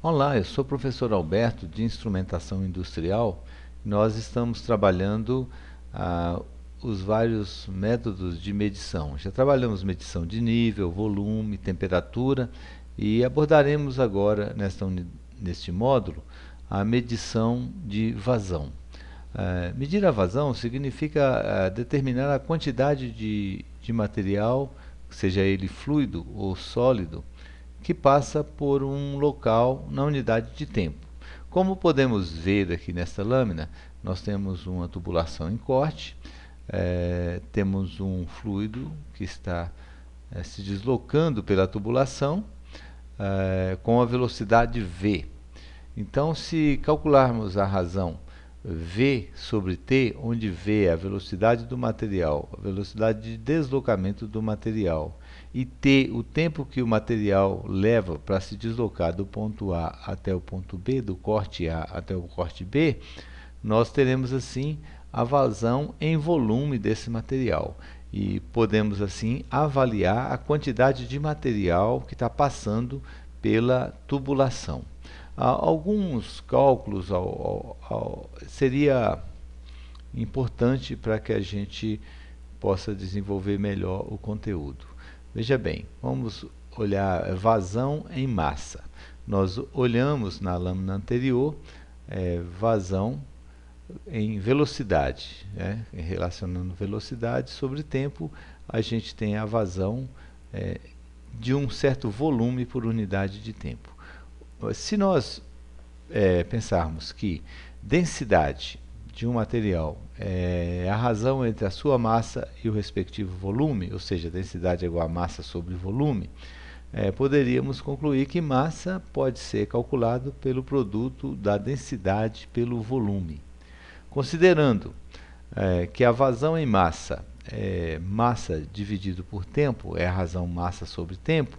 Olá, eu sou o professor Alberto de Instrumentação Industrial. Nós estamos trabalhando ah, os vários métodos de medição. Já trabalhamos medição de nível, volume, temperatura e abordaremos agora neste módulo a medição de vazão. Medir a vazão significa determinar a quantidade de material, seja ele fluido ou sólido, que passa por um local na unidade de tempo. Como podemos ver aqui nesta lâmina, nós temos uma tubulação em corte, temos um fluido que está se deslocando pela tubulação com a velocidade v. Então, se calcularmos a razão v sobre t, onde v é a velocidade do material, a velocidade de deslocamento do material, e t, o tempo que o material leva para se deslocar do ponto A até o ponto B, do corte A até o corte B, nós teremos assim a vazão em volume desse material. E podemos assim avaliar a quantidade de material que está passando pela tubulação. Alguns cálculos seria importante para que a gente possa desenvolver melhor o conteúdo. Veja bem, vamos olhar vazão em massa. Nós olhamos na lâmina anterior vazão em velocidade, relacionando velocidade sobre tempo, a gente tem a vazão de um certo volume por unidade de tempo. Se nós pensarmos que densidade de um material é a razão entre a sua massa e o respectivo volume, ou seja, densidade é igual a massa sobre volume, poderíamos concluir que massa pode ser calculado pelo produto da densidade pelo volume. Considerando que a vazão em massa massa dividido por tempo, é a razão massa sobre tempo,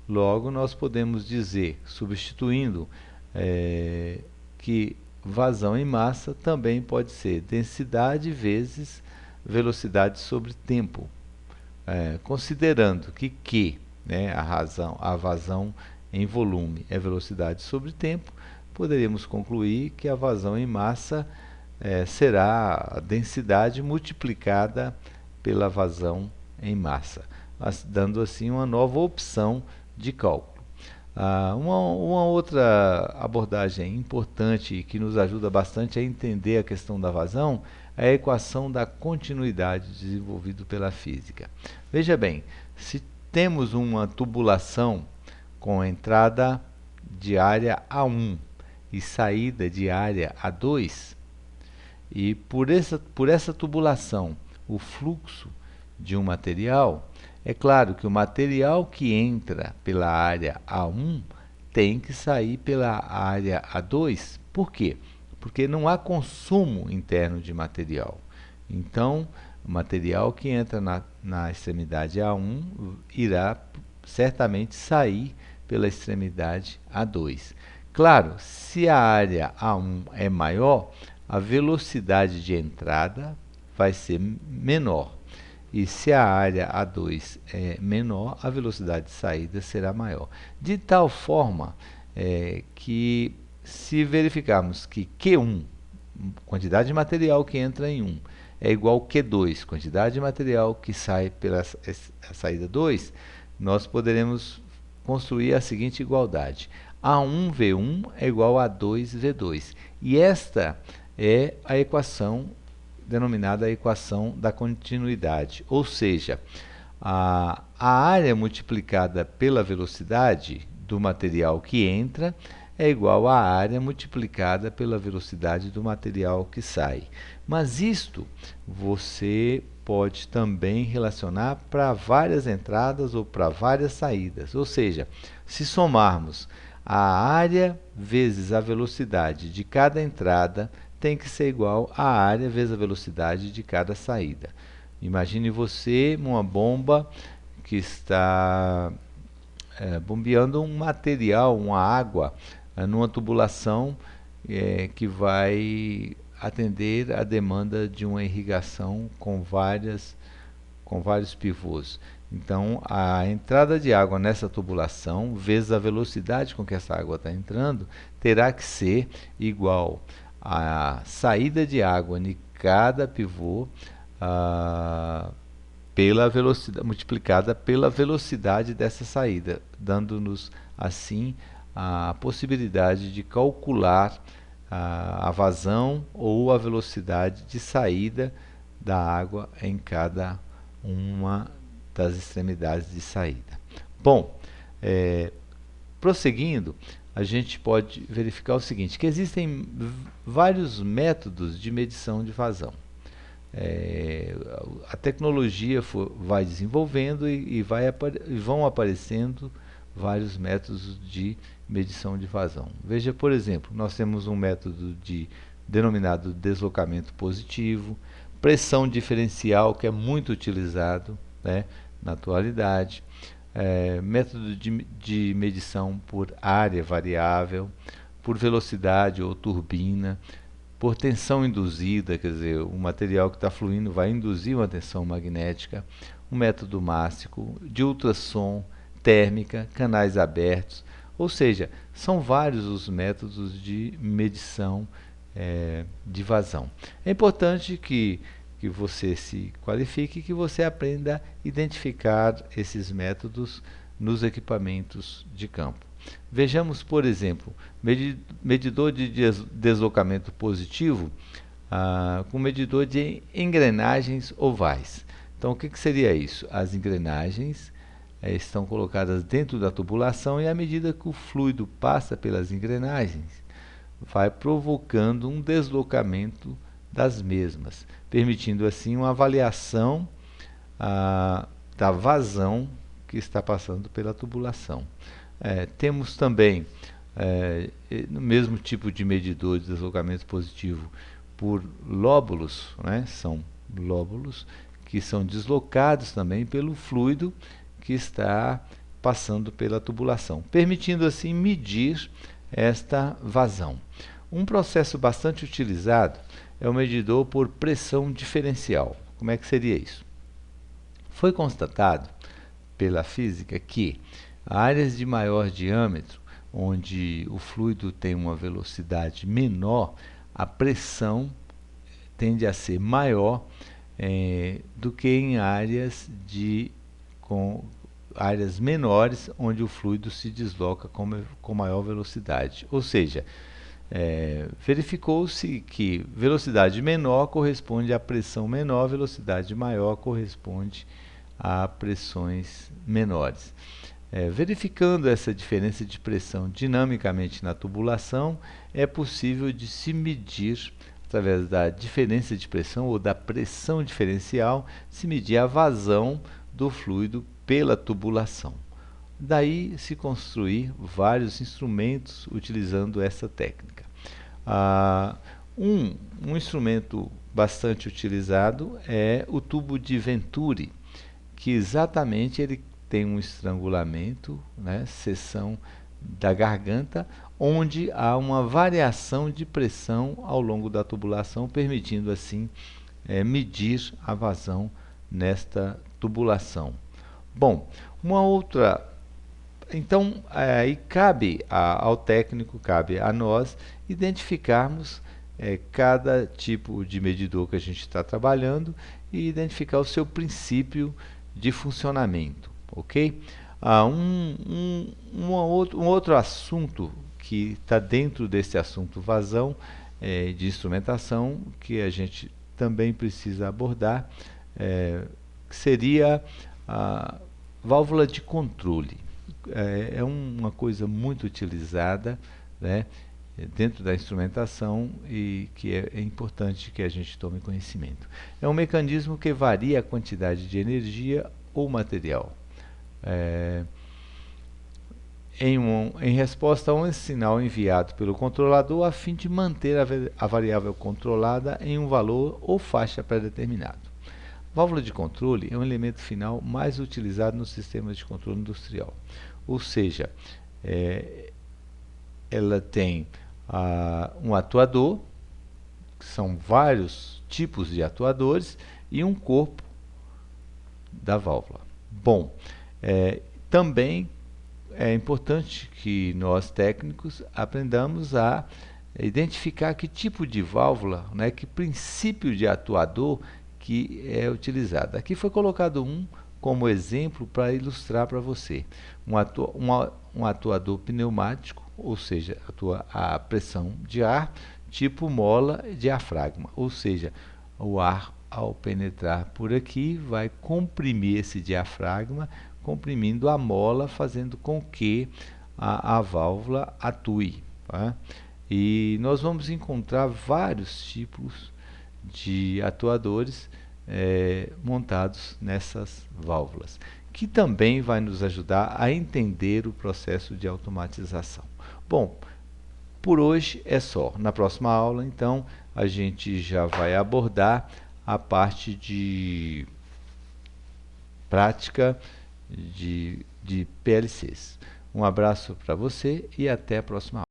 logo nós podemos dizer, substituindo, que vazão em massa também pode ser densidade vezes velocidade sobre tempo. Considerando que Q, a vazão em volume é velocidade sobre tempo, poderíamos concluir que a vazão em massa será a densidade multiplicada pela vazão em massa, dando assim uma nova opção de cálculo. Uma outra abordagem importante que nos ajuda bastante a entender a questão da vazão é a equação da continuidade desenvolvida pela física. Veja bem, se temos uma tubulação com entrada de área A1 e saída de área A2, e por essa tubulação o fluxo de um material, é claro que o material que entra pela área A1 tem que sair pela área A2. Por quê? Porque não há consumo interno de material. Então, o material que entra na extremidade A1 irá certamente sair pela extremidade A2. Claro, se a área A1 é maior, a velocidade de entrada vai ser menor. E se a área A2 é menor, a velocidade de saída será maior. De tal forma que, se verificarmos que Q1, quantidade de material que entra em 1, é igual a Q2, quantidade de material que sai pela saída 2, nós poderemos construir a seguinte igualdade. A1V1 é igual a A2V2. E esta é a equação denominada a equação da continuidade, ou seja, a área multiplicada pela velocidade do material que entra é igual à área multiplicada pela velocidade do material que sai. Mas isto você pode também relacionar para várias entradas ou para várias saídas, ou seja, se somarmos a área vezes a velocidade de cada entrada, tem que ser igual à área vezes a velocidade de cada saída. Imagine você uma bomba que está bombeando um material, uma água, numa tubulação que vai atender a demanda de uma irrigação com vários pivôs. Então, a entrada de água nessa tubulação, vezes a velocidade com que essa água está entrando, terá que ser igual à saída de água em cada pivô pela velocidade, multiplicada pela velocidade dessa saída, dando-nos assim a possibilidade de calcular a vazão ou a velocidade de saída da água em cada uma das extremidades de saída. Bom, prosseguindo, a gente pode verificar o seguinte, que existem vários métodos de medição de vazão. A tecnologia vai desenvolvendo e vão aparecendo vários métodos de medição de vazão. Veja, por exemplo, nós temos um método denominado deslocamento positivo, pressão diferencial, que é muito utilizado, né, na atualidade, método de medição por área variável, por velocidade ou turbina, por tensão induzida, quer dizer, o material que está fluindo vai induzir uma tensão magnética, um método mássico, de ultrassom, térmica, canais abertos, ou seja, são vários os métodos de medição de vazão. É importante que você se qualifique, que você aprenda a identificar esses métodos nos equipamentos de campo. Vejamos, por exemplo, medidor de deslocamento positivo com medidor de engrenagens ovais. Então, o que seria isso? As engrenagens estão colocadas dentro da tubulação e à medida que o fluido passa pelas engrenagens, vai provocando um deslocamento das mesmas, permitindo assim uma avaliação da vazão que está passando pela tubulação. Temos também no mesmo tipo de medidor de deslocamento positivo por lóbulos, né? São lóbulos que são deslocados também pelo fluido que está passando pela tubulação, permitindo assim medir esta vazão. Um processo bastante utilizado é o medidor por pressão diferencial. Como é que seria isso? Foi constatado pela física que áreas de maior diâmetro, onde o fluido tem uma velocidade menor, a pressão tende a ser maior do que em áreas com áreas menores, onde o fluido se desloca com maior velocidade. Ou seja, verificou-se que velocidade menor corresponde a pressão menor, velocidade maior corresponde a pressões menores. Verificando essa diferença de pressão dinamicamente na tubulação, é possível de se medir, através da diferença de pressão ou da pressão diferencial, se medir a vazão do fluido pela tubulação. Daí se construir vários instrumentos utilizando essa técnica. Um instrumento bastante utilizado é o tubo de Venturi, que exatamente ele tem um estrangulamento, né, seção da garganta, onde há uma variação de pressão ao longo da tubulação, permitindo assim medir a vazão nesta tubulação. Bom, então aí cabe ao técnico, cabe a nós identificarmos cada tipo de medidor que a gente está trabalhando e identificar o seu princípio de funcionamento, ok? Um outro assunto que está dentro desse assunto vazão de instrumentação, que a gente também precisa abordar, que seria a válvula de controle. É uma coisa muito utilizada, né, dentro da instrumentação e que é importante que a gente tome conhecimento. É um mecanismo que varia a quantidade de energia ou material. Em resposta a um sinal enviado pelo controlador a fim de manter a variável controlada em um valor ou faixa pré-determinado. Válvula de controle é um elemento final mais utilizado nos sistemas de controle industrial. Ou seja, ela tem um atuador, que são vários tipos de atuadores, e um corpo da válvula. Bom, também é importante que nós técnicos aprendamos a identificar que tipo de válvula, né, que princípio de atuador que é utilizado. Aqui foi colocado um como exemplo para ilustrar para você. Um atuador pneumático, ou seja, atua a pressão de ar, tipo mola diafragma, ou seja, o ar ao penetrar por aqui vai comprimir esse diafragma, comprimindo a mola, fazendo com que a válvula atue. Tá? E nós vamos encontrar vários tipos de atuadores montados nessas válvulas, que também vai nos ajudar a entender o processo de automatização. Bom, por hoje é só. Na próxima aula, então, a gente já vai abordar a parte de prática de PLCs. Um abraço para você e até a próxima aula.